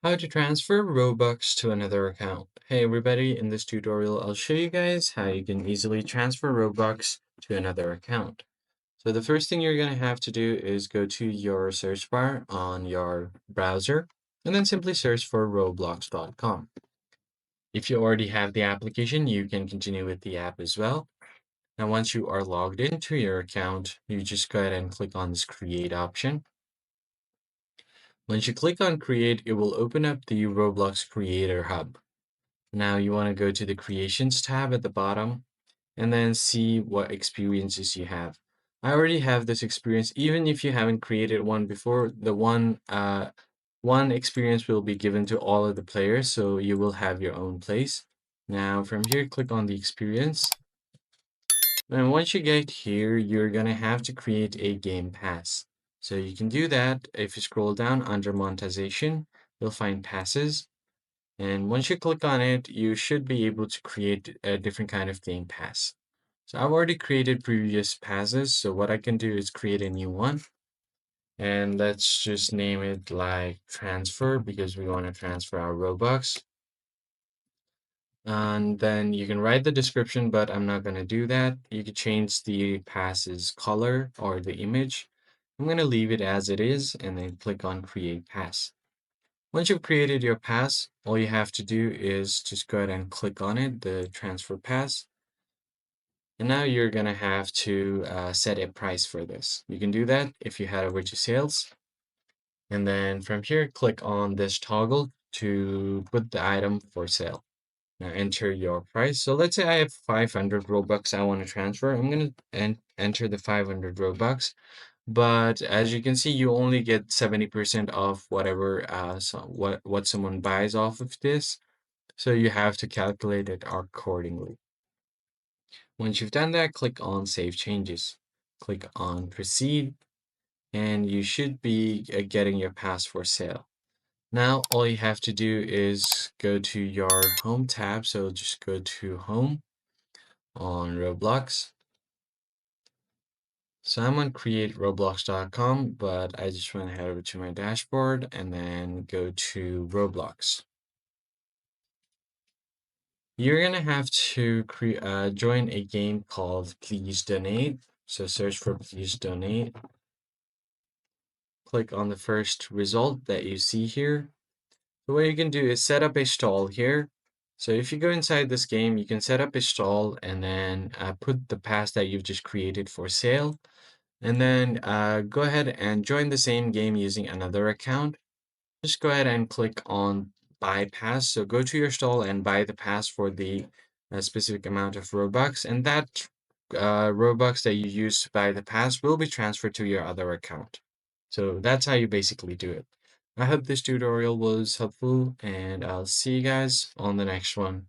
How to transfer Robux to another account. Hey everybody, in this tutorial I'll show you guys how you can easily transfer Robux to another account. So the first thing you're going to have to do is go to your search bar on your browser and then simply search for roblox.com. If you already have the application, you can continue with the app as well. Now once you are logged into your account, you just go ahead and click on this create option. Once you click on create, it will open up the Roblox Creator Hub. Now you want to go to the Creations tab at the bottom and then see what experiences you have. I already have this experience. Even if you haven't created one before, the one experience will be given to all of the players, so you will have your own place. Now from here, click on the experience. And once you get here, you're gonna have to create a game pass. So you can do that if you scroll down under monetization, you'll find passes. And once you click on it, you should be able to create a different kind of game pass. So I've already created previous passes. So what I can do is create a new one. And let's just name it like transfer because we want to transfer our Robux. And then you can write the description, but I'm not going to do that. You can change the pass's color or the image. I'm going to leave it as it is and then click on create pass. Once you've created your pass, all you have to do is just go ahead and click on it, the transfer pass. And now you're going to have to set a price for this. You can do that if you head over to sales. And then from here, click on this toggle to put the item for sale. Now enter your price. So let's say I have 500 Robux I want to transfer. I'm going to enter the 500 Robux. But as you can see, you only get 70% of whatever what someone buys off of this. So you have to calculate it accordingly. Once you've done that, click on Save Changes. Click on Proceed, and you should be getting your pass for sale. Now, all you have to do is go to your Home tab. So just go to Home on Roblox. So I'm on createroblox.com, but I just want to head over to my dashboard and then go to Roblox. You're gonna have to join a game called Please Donate. So search for Please Donate. Click on the first result that you see here. So what you can do is set up a stall here. So if you go inside this game, you can set up a stall and then put the pass that you've just created for sale. And then go ahead and join the same game using another account. Just go ahead and click on buy pass. So go to your stall and buy the pass for the specific amount of Robux. And that Robux that you use to buy the pass will be transferred to your other account. So that's how you basically do it. I hope this tutorial was helpful and I'll see you guys on the next one.